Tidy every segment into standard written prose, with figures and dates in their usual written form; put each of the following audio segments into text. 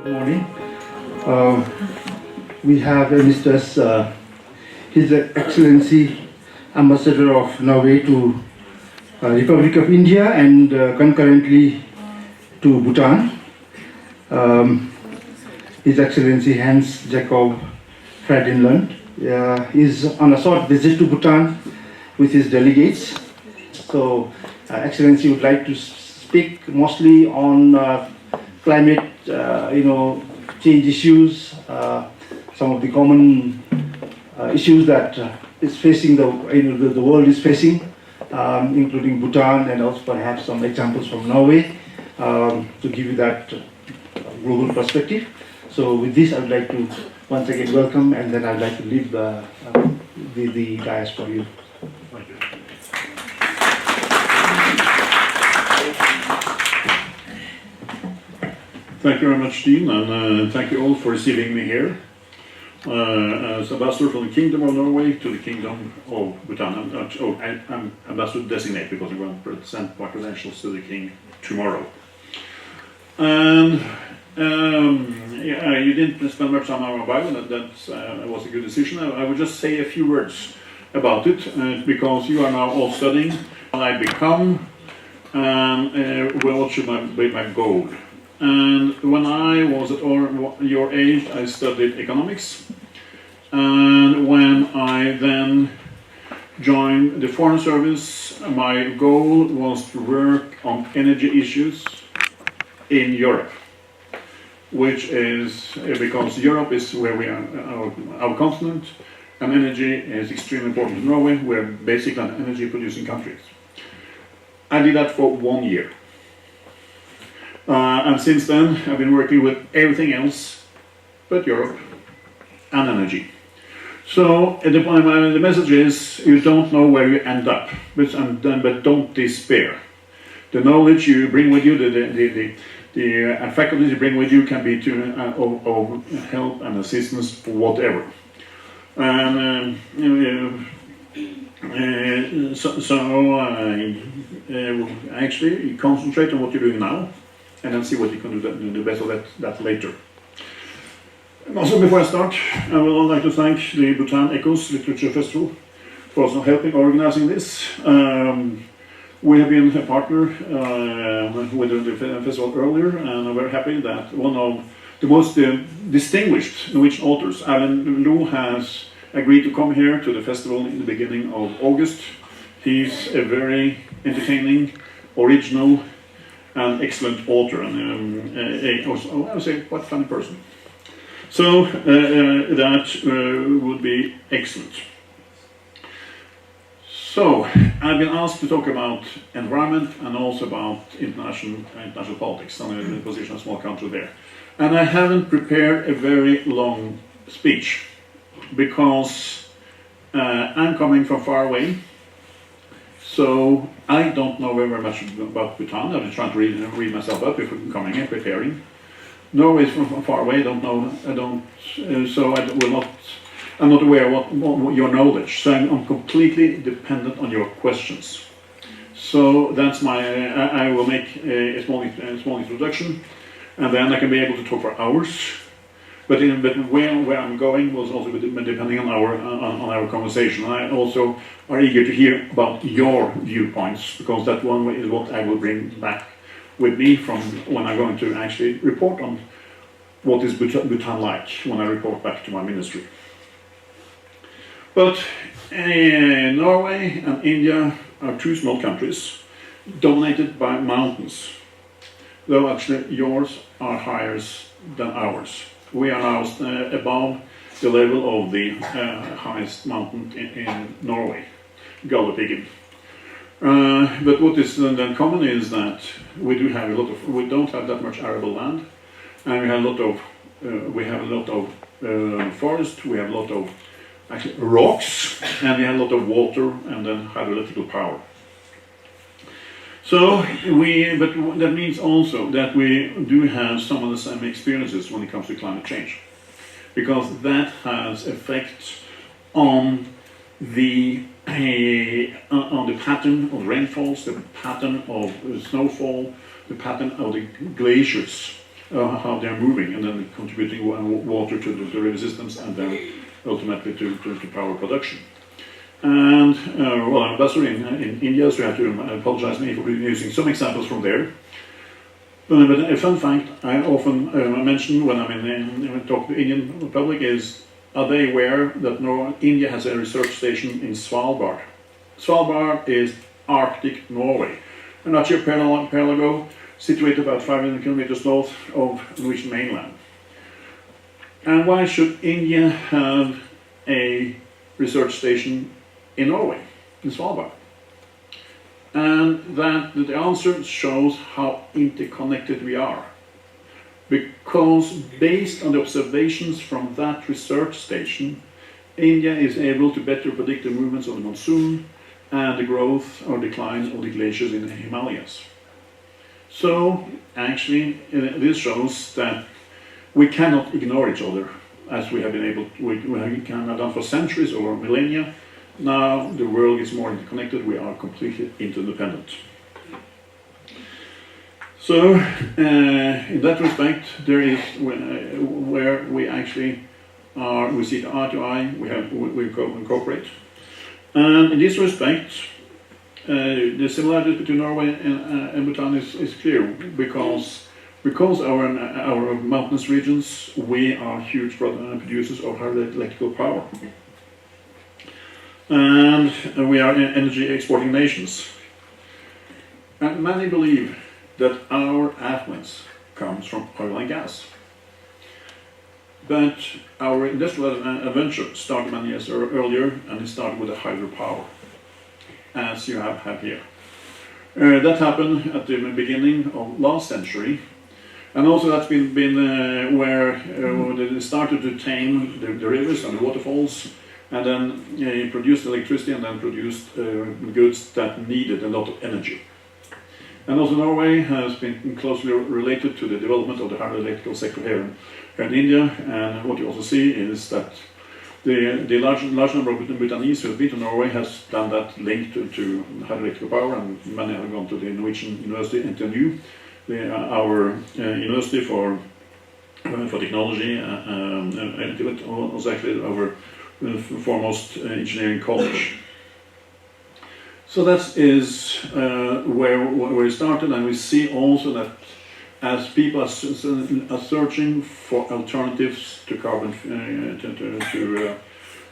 Good morning. We have Mr. His Excellency Ambassador of Norway to Republic of India and concurrently to Bhutan. His Excellency Hans Jacob Frydenlund is on a short visit to Bhutan with his delegates. So, Excellency would like to speak mostly on climate, change issues, some of the common issues that is facing the world is facing, including Bhutan, and also perhaps some examples from Norway to give you that global perspective. So with this, I would like to once again welcome, and then I'd like to leave the dais for you. Thank you. Thank you very much, Dean, and thank you all for receiving me here as ambassador from the Kingdom of Norway to the Kingdom of Bhutan. I'm ambassador designate because I'm going to present my credentials to the King tomorrow. And you didn't spend much time on my Bible, and that was a good decision. I will just say a few words about it because you are now all studying what I become and what should be my goal. And when I was at your age, I studied economics. And when I then joined the Foreign Service, my goal was to work on energy issues in Europe, which is because Europe is where we are, our continent, and energy is extremely important in Norway. We're basically an energy producing country. I did that for 1 year. And since then, I've been working with everything else but Europe and energy. So the message is, you don't know where you end up, but don't despair. The knowledge you bring with you, the faculties you bring with you can be of help and assistance for whatever. And actually concentrate on what you're doing now, and then see what you can do the best of that later. And also, before I start, I would like to thank the Bhutan Echoes Literature Festival for also helping organizing this. We have been a partner with the festival earlier, and I'm very happy that one of the most distinguished Norwegian authors, Alan Lo, has agreed to come here to the festival in the beginning of August. He's a very entertaining, original, an excellent author, and I would say quite a funny person. So that would be excellent. So I've been asked to talk about environment and also about international politics and the position of a small country there. And I haven't prepared a very long speech because I'm coming from far away. So I don't know very much about Bhutan. I've been trying to read myself up before coming here, preparing. Norway is from far away. I'm not aware of what your knowledge. So I'm completely dependent on your questions. So that's I will make a small introduction, and then I can be able to talk for hours. But where I'm going was also depending on our conversation. And I also are eager to hear about your viewpoints, because that one is what I will bring back with me from when I'm going to actually report on what is Bhutan like when I report back to my ministry. But Norway and India are two small countries dominated by mountains, though actually yours are higher than ours. We are now above the level of the highest mountain in Norway, Galdhøpiggen. But what is then common is that we don't have that much arable land, and we have a lot of forest, we have a lot of actually rocks, and we have a lot of water and then hydroelectrical power. So but that means also that we do have some of the same experiences when it comes to climate change, because that has effects on the pattern of rainfalls, the pattern of snowfall, the pattern of the glaciers. how they are moving, and then contributing water to the river systems, and then ultimately to power production. And well, I'm ambassador in India, so I have to apologize me for using some examples from there. But a fun fact I often mention when I'm in talk to the Indian public is, are they aware that India has a research station in Svalbard? Svalbard is Arctic Norway, an archipelago situated about 500 kilometers north of Norwegian mainland. And why should India have a research station in Norway, in Svalbard? And that the answer shows how interconnected we are. Because based on the observations from that research station, India is able to better predict the movements of the monsoon and the growth or decline of the glaciers in the Himalayas. So actually this shows that we cannot ignore each other as we have been able to, we can have done for centuries or millennia. Now the world is more interconnected, we are completely interdependent. So in that respect, there is where we actually are, we see the eye to eye, we cooperate. And in this respect, the similarities between Norway and Bhutan is clear, because our mountainous regions, we are huge producers of hydroelectric power. And we are energy exporting nations. And many believe that our affluence comes from oil and gas. But our industrial adventure started many years earlier, and it started with the hydropower, as you have here. That happened at the beginning of last century, and also that's been where they started to tame the rivers and the waterfalls, and then produced electricity, and then produced goods that needed a lot of energy. And also Norway has been closely related to the development of the hydroelectrical sector here in India, and what you also see is that the large number of Bhutanese who have been to Norway has done that link to hydroelectric power, and many have gone to the Norwegian University, NTNU, our university for technology, and it was actually our foremost engineering college. So that is where we started, and we see also that as people are searching for alternatives to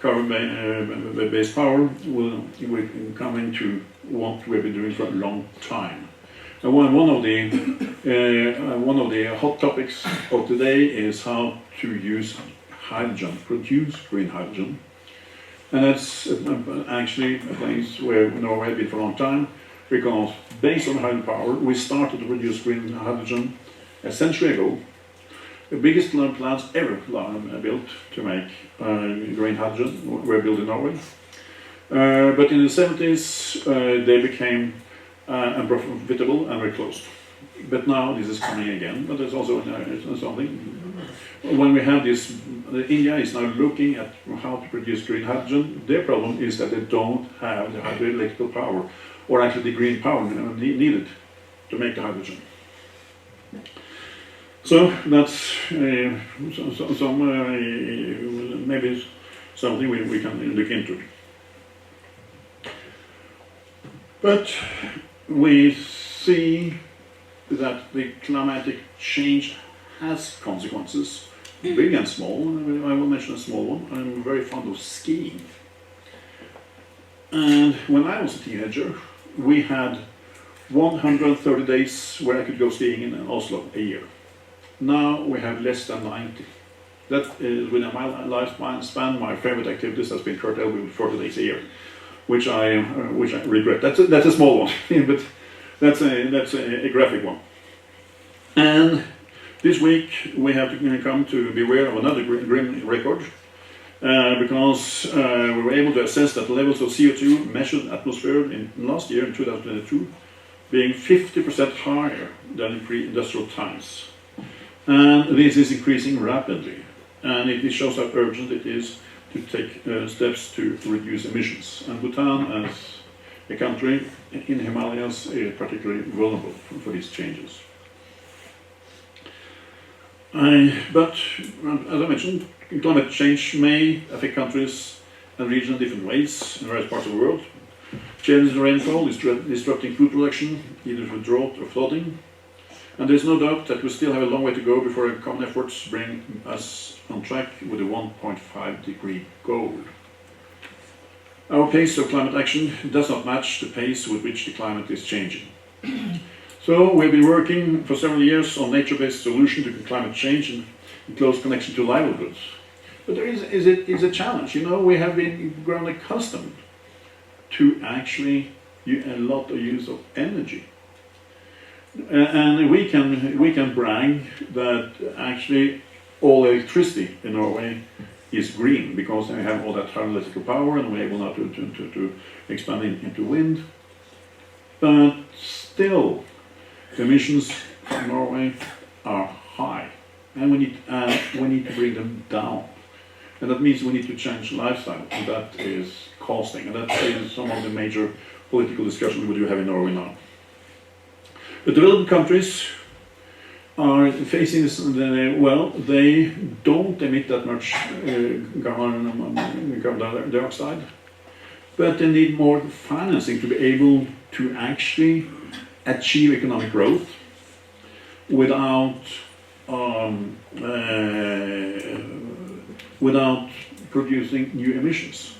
carbon-based power, we're coming to what we've been doing for a long time. And one of the hot topics of today is how to use hydrogen, produce green hydrogen. And that's actually a place where Norway has been for a long time, because based on hydropower, we started to produce green hydrogen a century ago. The biggest plants ever built to make green hydrogen were built in Norway. But in the 70s, they became unprofitable and were closed. But now this is coming again, but there's also something. When we have this, India is now looking at how to produce green hydrogen. Their problem is that they don't have the hydroelectric power, or actually the green power needed to make the hydrogen. So that's maybe something we can look into. But we see that the climatic change has consequences, big and small. I will mention a small one. I'm very fond of skiing. And when I was a teenager, we had 130 days where I could go skiing in Oslo a year. Now we have less than 90. That is, within my lifespan, my favorite activities has been curtailed with 40 days a year, which I regret. That's a small one, but that's a graphic one. And this week we have to come to be aware of another grim record, because we were able to assess that the levels of CO2 measured in the atmosphere in last year, in 2022, being 50% higher than in pre-industrial times. And this is increasing rapidly, and it shows how urgent it is to take steps to reduce emissions. And Bhutan, as a country in the Himalayas, is particularly vulnerable for these changes. But as I mentioned, climate change may affect countries and regions in different ways in various parts of the world. Changes in rainfall is disrupting food production, either through drought or flooding. And there's no doubt that we still have a long way to go before our common efforts bring us on track with the 1.5 degree goal. Our pace of climate action does not match the pace with which the climate is changing. So we've been working for several years on nature-based solution to climate change in close connection to livelihoods. But there is a challenge. You know, we have been grown accustomed to actually a lot of use of energy. And we can brag that actually all electricity in Norway is green because we have all that hydroelectric power and we're able now to expand into wind. But still, the emissions from Norway are high, and we need to bring them down. And that means we need to change lifestyle, and that is costing, and that is some of the major political discussions we do have in Norway now. The developed countries are facing this, well, they don't emit that much carbon dioxide, but they need more financing to be able to actually achieve economic growth without producing new emissions.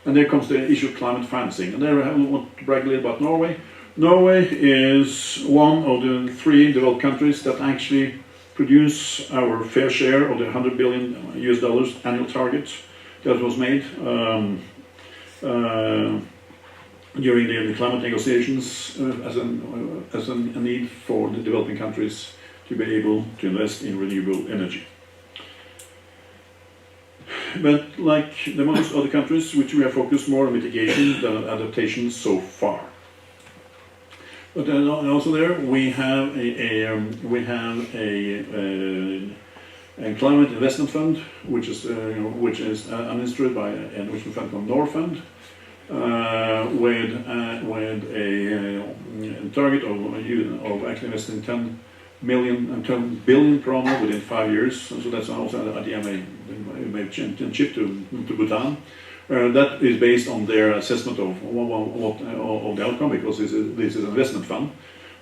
And there comes the issue of climate financing. And there I want to brag a little about Norway. Norway is one of the 3 developed countries that actually produce our fair share of the $100 billion annual target that was made during the climate negotiations as a need for the developing countries to be able to invest in renewable energy. But like the most other countries, which we have focused more on mitigation than adaptation so far. But also there we have a climate investment fund, which is administered by an investment fund called Norfund, with a target of actually investing 10 billion kroner within 5 years. And so that's also an idea may shift to Bhutan. That is based on their assessment of the outcome, because this is an investment fund,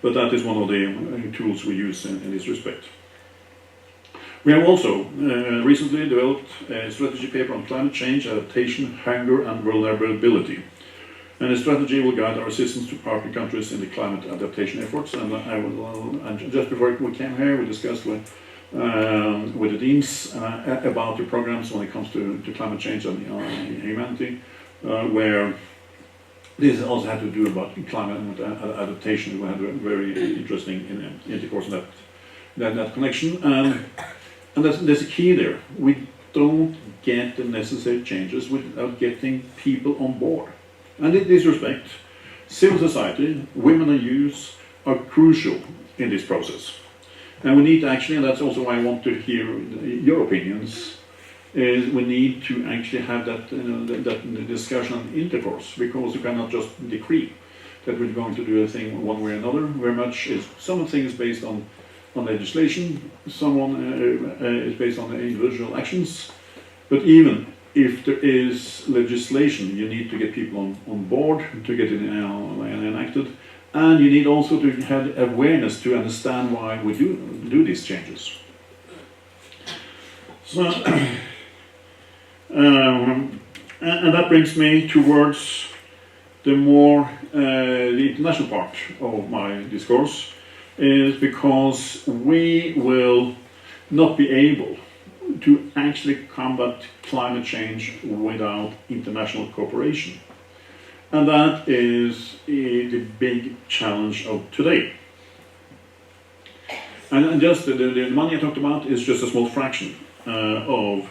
but that is one of the tools we use in this respect. We have also recently developed a strategy paper on climate change, adaptation, hunger and vulnerability. And the strategy will guide our assistance to partner countries in the climate adaptation efforts. And just before we came here, we discussed with the deans about the programs when it comes to climate change and humanity, where this also had to do about climate adaptation. We had a very interesting intercourse in that connection, and that's the key there. We don't get the necessary changes without getting people on board. And in this respect, civil society, women and youth are crucial in this process. And we need to actually, and that's also why I want to hear your opinions, is we need to actually have that discussion and intercourse, because you cannot just decree that we're going to do a thing one way or another. Very much is some things based on legislation, someone is based on individual actions, but even if there is legislation, you need to get people on board to get it enacted. And you need also to have awareness to understand why we do these changes. So, and that brings me towards the more the international part of my discourse, is because we will not be able to actually combat climate change without international cooperation. And that is the big challenge of today. And just the money I talked about is just a small fraction of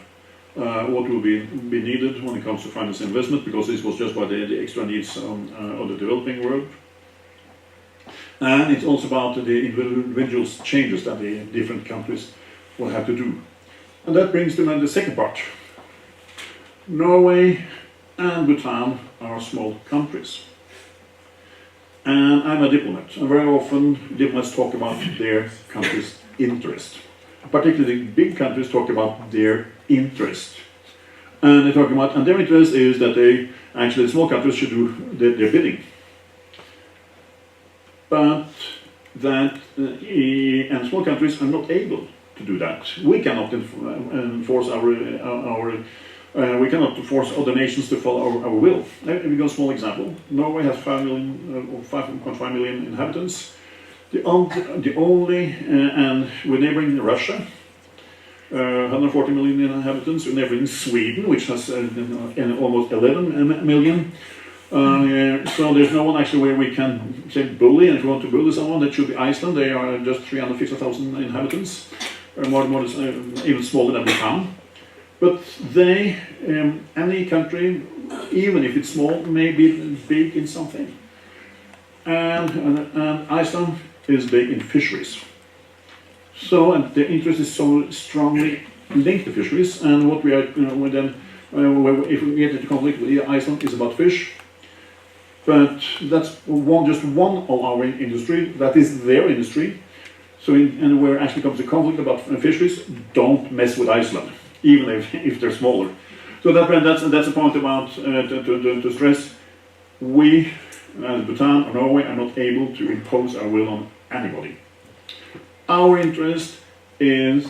what will be needed when it comes to finance investment, because this was just by the extra needs of the developing world. And it's also about the individual changes that the different countries will have to do. And that brings to the second part. Norway and Bhutan are small countries. And I'm a diplomat, and very often diplomats talk about their country's interest. particularly big countries, talk about their interest. And they talk about, and their interest is that they, actually, the small countries should do their bidding. But that, and small countries are not able to do that. We cannot enforce we cannot force other nations to follow our will. Let me give a small example. Norway has 5.5 million inhabitants. The only, and we're neighboring Russia, 140 million inhabitants. We're neighboring Sweden, which has almost 11 million. So there's no one actually where we can say bully, and if we want to bully someone, that should be Iceland. They are just 350,000 inhabitants, even smaller than Bhutan. But they, any country, even if it's small, may be big in something. And Iceland is big in fisheries. So, and the interest is so strongly linked to fisheries, and what we are, if we get into conflict with Iceland, is about fish. But that's just one of our industry, that is their industry. So, and where it actually comes to conflict about fisheries, don't mess with Iceland, even if they're smaller. So that's a point about to stress. We, as Bhutan or Norway, are not able to impose our will on anybody. Our interest is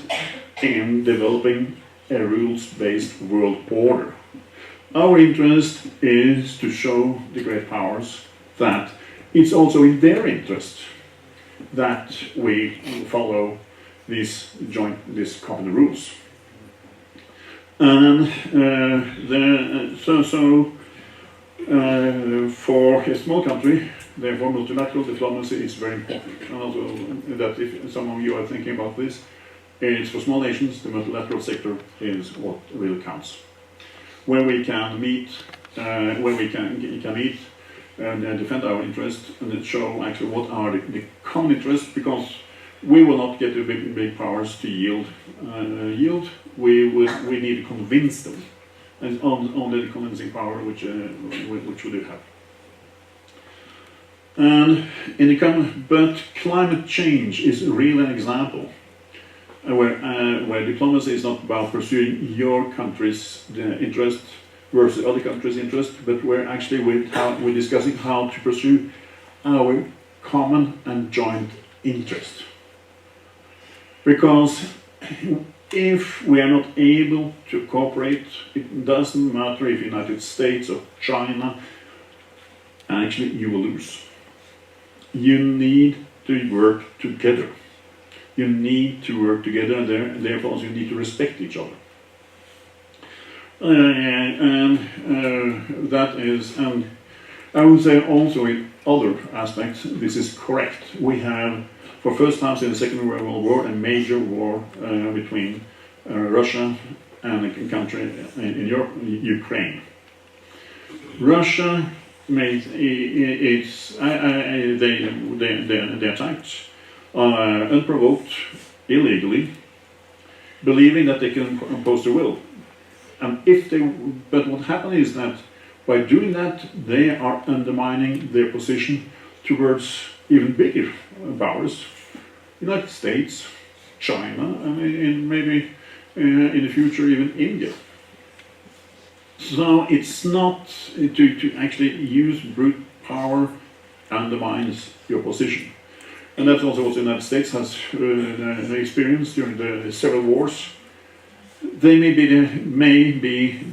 in developing a rules-based world order. Our interest is to show the great powers that it's also in their interest that we follow these common rules. And for a small country, therefore multilateral diplomacy is very important. And also that if some of you are thinking about this, it's for small nations, the multilateral sector is what really counts. Where we can meet, and defend our interests and show actually what are the common interests, because we will not get the big powers to yield. We need to convince them, and only the convincing power which we do have. And but climate change is really an example where diplomacy is not about pursuing your country's interest versus other countries' interest, but where actually we're discussing how to pursue our common and joint interest. Because if we are not able to cooperate, it doesn't matter if United States or China, actually you will lose. You need to work together. You need to work together, and therefore you need to respect each other. That is, and I would say also in other aspects, this is correct. We have, for first time in the Second World War, a major war between Russia and a country in Europe, Ukraine. Russia made they attacked unprovoked, illegally, believing that they can impose their will. And but what happened is that by doing that, they are undermining their position towards even bigger powers, United States, China, and maybe in the future even India. So it's not to actually use brute power undermines your position. And that's also what the United States has experienced during the several wars. They may be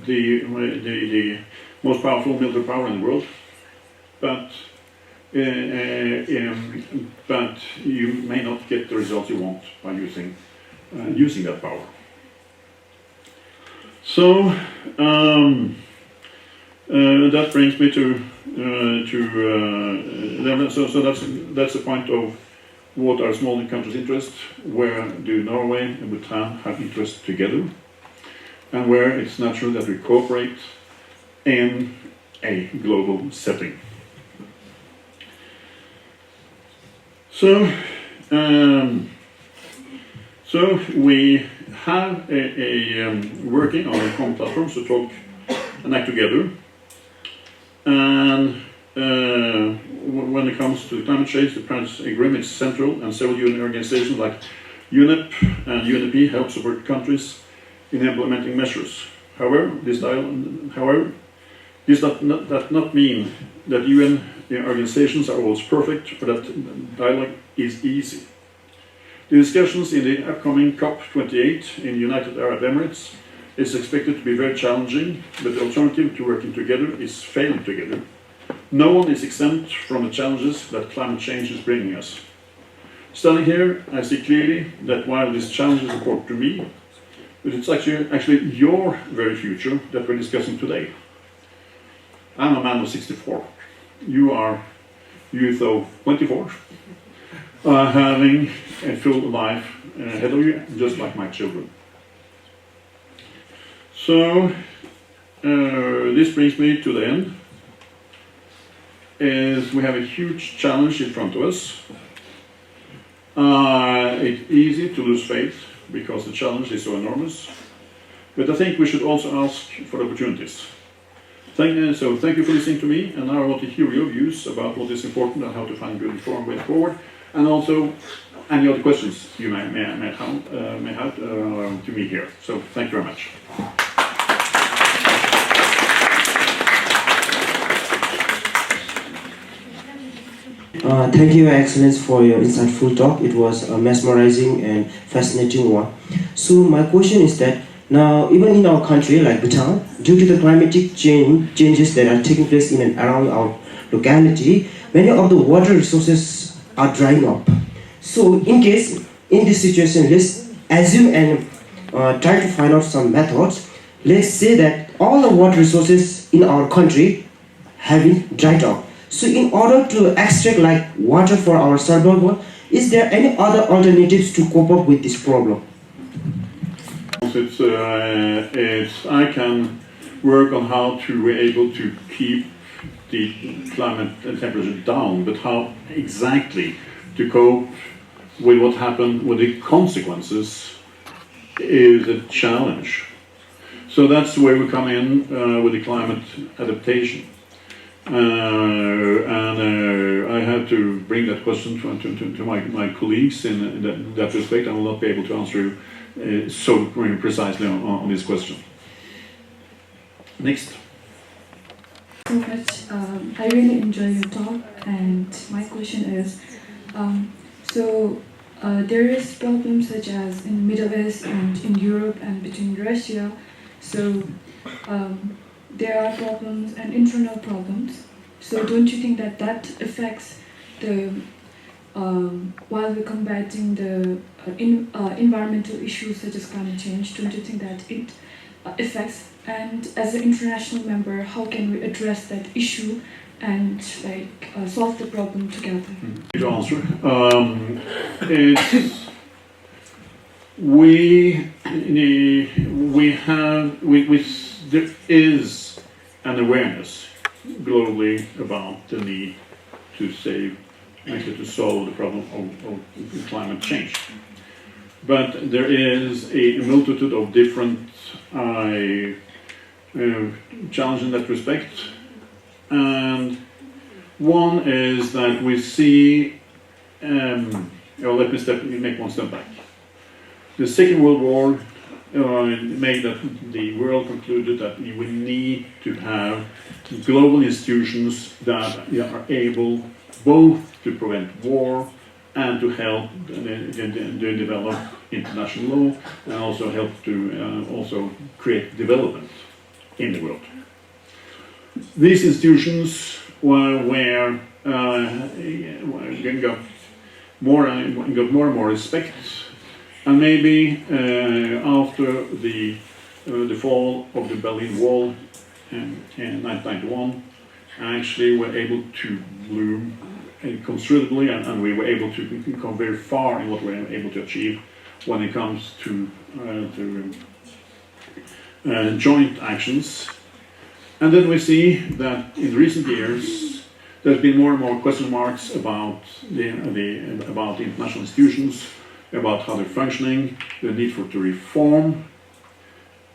the most powerful military power in the world, but you may not get the results you want by using that power. So that brings me to so that's the point of what are small countries' interests, where do Norway and Bhutan have interests together, and where it's natural that we cooperate in a global setting. So we have working on a common platform to talk and act together. And when it comes to climate change, the Paris Agreement is central, and several UN organizations like UNEP and UNEP help support countries in implementing measures. However, this does not mean that UN organizations are always perfect or that dialogue is easy. The discussions in the upcoming COP28 in United Arab Emirates is expected to be very challenging, but the alternative to working together is failing together. No one is exempt from the challenges that climate change is bringing us. Standing here, I see clearly that while this challenge is important to me, but it's actually your very future that we're discussing today. I'm a man of 64. You are youth of 24, having a full life ahead of you, just like my children. So, this brings me to the end. Is we have a huge challenge in front of us. It's easy to lose faith because the challenge is so enormous. But I think we should also ask for opportunities. Thank you for listening to me, and now I want to hear your views about what is important and how to find good informed way forward, and also any other questions you may have to me here. So thank you very much. Thank you, Your Excellence, for your insightful talk. It was a mesmerizing and fascinating one. So my question is that now, even in our country, like Bhutan, due to the climatic changes that are taking place in and around our locality, many of the water resources are drying up. So in this situation, let's assume and try to find out some methods. Let's say that all the water resources in our country have been dried up. So in order to extract like water for our survival, is there any other alternatives to cope up with this problem? I can work on how to be able to keep the climate and temperature down, but how exactly to cope with what happened with the consequences is a challenge. So that's where we come in with the climate adaptation. I have to bring that question to my colleagues in that respect. I will not be able to answer so precisely on this question. Next. So much. I really enjoy your talk, and my question is, there is problems such as in Middle East and in Europe and between Russia. So there are problems and internal problems. So don't you think that affects the while we're combating the environmental issues such as climate change? Don't you think that it affects? And as an international member, how can we address that issue and solve the problem together? To answer, there is an awareness globally about the need to solve the problem of climate change. But there is a multitude of different challenges in that respect. And one is that we see, let me make one step back. The Second World War made that the world concluded that we need to have global institutions that are able both to prevent war and to help to develop international law and also help to also create development in the world. These institutions got more and more respect, and maybe after the fall of the Berlin Wall in 1991, actually were able to bloom considerably, and we were able to come very far in what we were able to achieve when it comes to joint actions. And then we see that in recent years there's been more and more question marks about the international institutions, about how they're functioning, the need to reform,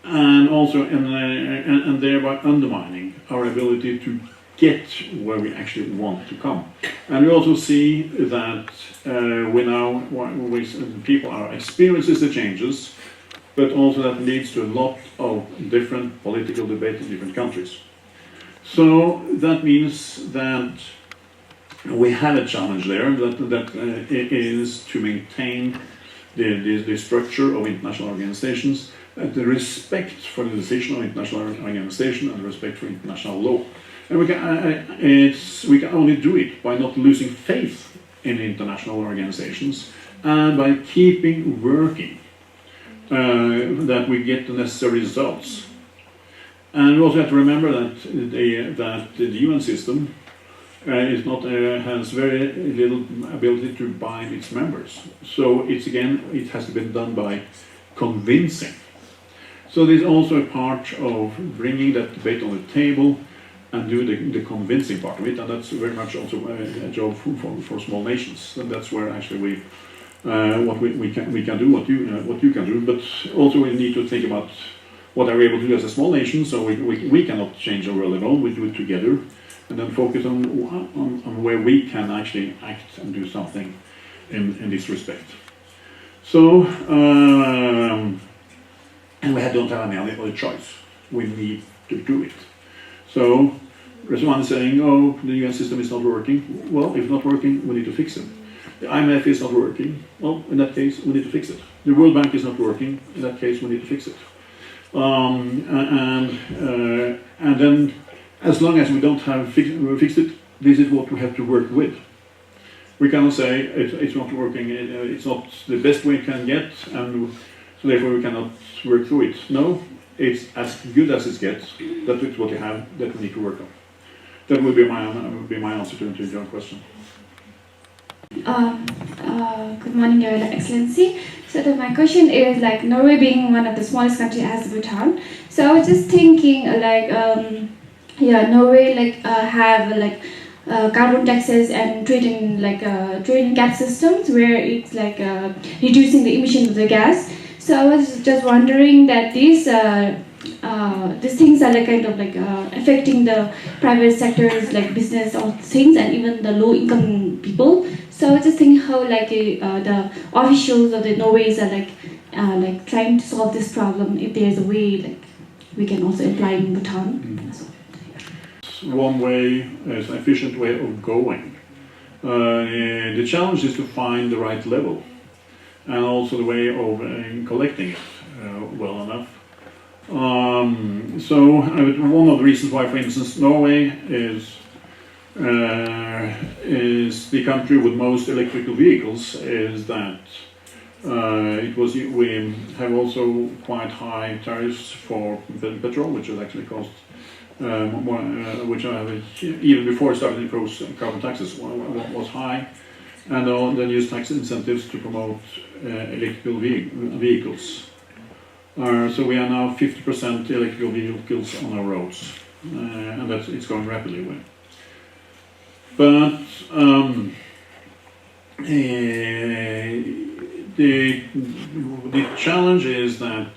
and also and thereby undermining our ability to get where we actually want to come. And we also see that people are experiencing the changes, but also that leads to a lot of different political debate in different countries. So that means that we have a challenge there that is to maintain the structure of international organizations, the respect for the decision of international organization and the respect for international law. And we can only do it by not losing faith in international organizations and by keeping working that we get the necessary results. And we also have to remember that the UN system has very little ability to bind its members. So it has been done by convincing. So there's also a part of bringing that debate on the table and do the convincing part of it, and that's very much also a job for small nations. And that's where actually we can do what you can do, but also we need to think about what are we able to do as a small nation. So we cannot change the world alone. We do it together, and then focus on where we can actually act and do something in this respect. So and we don't have any other choice. We need to do it. So there's one saying, oh, the UN system is not working. Well, if it's not working, we need to fix it. The IMF is not working. Well, in that case, we need to fix it. The World Bank is not working. In that case, we need to fix it. And then, as long as we don't have fixed it, this is what we have to work with. We cannot say it's not working. It's not the best we can get, and so therefore we cannot work through it. No, it's as good as it gets. That is what you have that we need to work on. That would be my answer to your question. Good morning, Your Excellency. So my question is, like, Norway being one of the smallest countries as Bhutan. So I was just thinking, Norway have carbon taxes and trading cap systems where it's reducing the emission of the gas. So I was just wondering that these things are affecting the private sectors, like business or things, and even the low-income people. So I was just thinking how the officials of the Norways are trying to solve this problem. If there's a way we can also apply in Bhutan. Mm-hmm. One way is an efficient way of going. The challenge is to find the right level, and also the way of collecting it well enough. So one of the reasons why, for instance, Norway is the country with most electrical vehicles is that we have also quite high tariffs for petrol, which has actually cost more, which even before starting to impose carbon taxes was high, and then use tax incentives to promote electrical vehicles. So we are now 50% electrical vehicles on our roads, and it's going rapidly away. But the challenge is that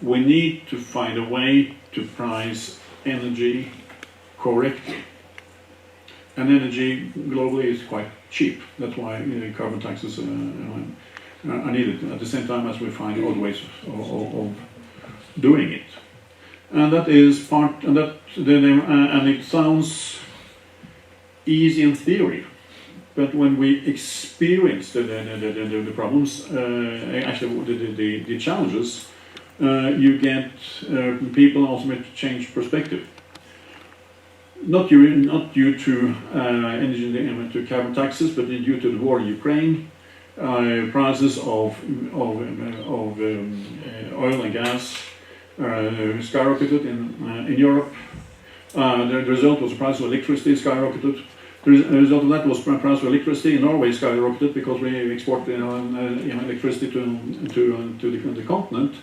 we need to find a way to price energy correctly. And energy globally is quite cheap. That's why carbon taxes are needed at the same time as we find other ways of doing it. And that is part, and it sounds easy in theory, but when we experience the problems, actually the challenges, you get people also to change perspective. Not due to energy to carbon taxes, but due to the war in Ukraine, prices of oil and gas skyrocketed in Europe. The result was the price of electricity skyrocketed. The result of that was the price of electricity in Norway skyrocketed because we export electricity to the continent.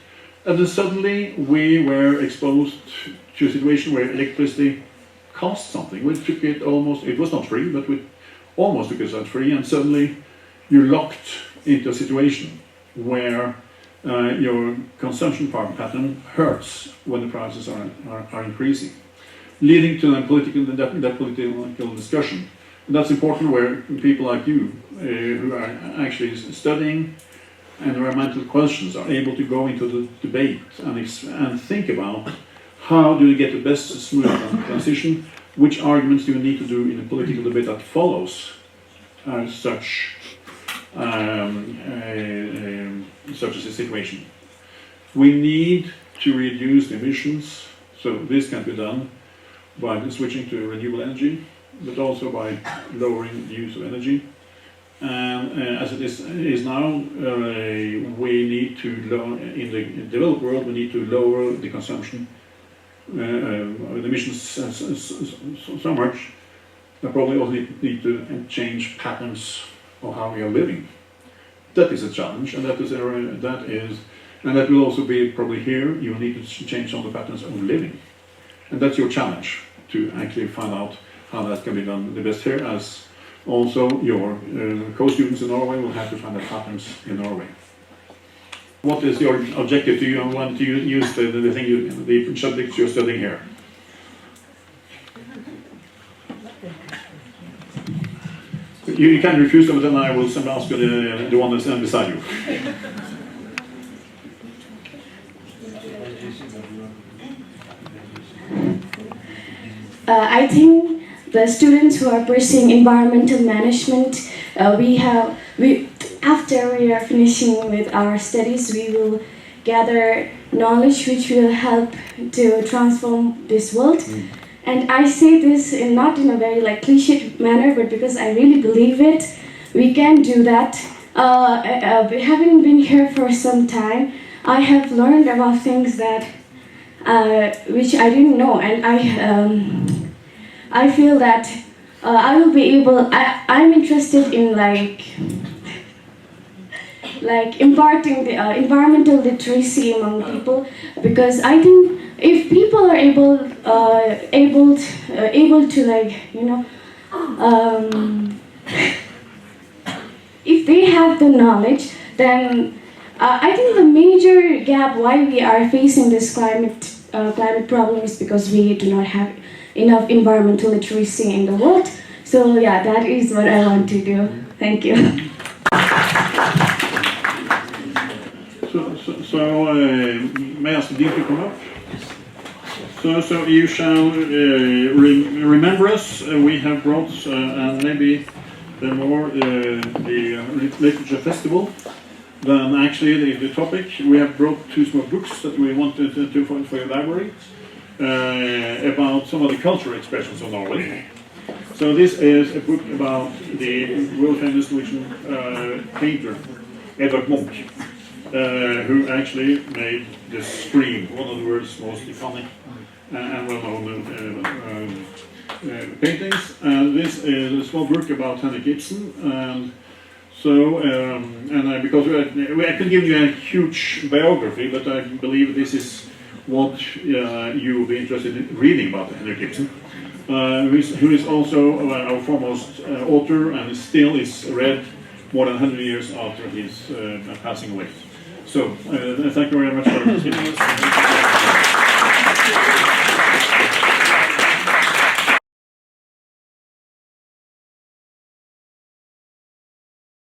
And then suddenly we were exposed to a situation where electricity cost something. We took it almost, it was not free, but we almost took it as free, and suddenly you're locked into a situation where your consumption pattern hurts when the prices are increasing. leading to that political discussion. And that's important where people like you, who are actually studying environmental questions, are able to go into the debate and think about how do you get the best smooth transition, which arguments do you need to do in a political debate that follows such a situation. We need to reduce the emissions, so this can be done by switching to renewable energy, but also by lowering the use of energy. And as it is now, we need to in the developed world, we need to lower the consumption, the emissions so much. We probably also need to change patterns of how we are living. That is a challenge, and that will also be probably here. You will need to change some of the patterns of living, and that's your challenge to actually find out how that can be done the best here. As also your co-students in Norway will have to find the patterns in Norway. What is your objective? Do you want to use the subjects you're studying here? You can refuse them, but then I will ask you the one that's beside you. I think the students who are pursuing environmental management, after we are finishing with our studies, we will gather knowledge which will help to transform this world. And I say this not in a very cliched manner, but because I really believe it. We can do that. Having been here for some time, I have learned about things that which I didn't know, and I feel that I will be able. I'm interested in imparting the environmental literacy among people, because I think if people are able to if they have the knowledge, then I think the major gap why we are facing this climate problem is because we do not have enough environmental literacy in the world. So yeah, that is what I want to do. Thank you. So may I ask the Dean to come up? So you shall remember us. We have brought, and maybe more, the literature festival than actually the topic. We have brought 2 small books that we wanted to for your library about some of the cultural expressions of Norway. So this is a book about the world famous Norwegian painter Edvard Munch, who actually made the Scream, one of the world's most iconic and well-known paintings. And this is a small book about Henrik Ibsen. And so, because I could give you a huge biography, but I believe this is what you will be interested in reading about Henrik Ibsen, who is also our foremost author and still is read more than 100 years after his passing away. So, thank you very much for listening.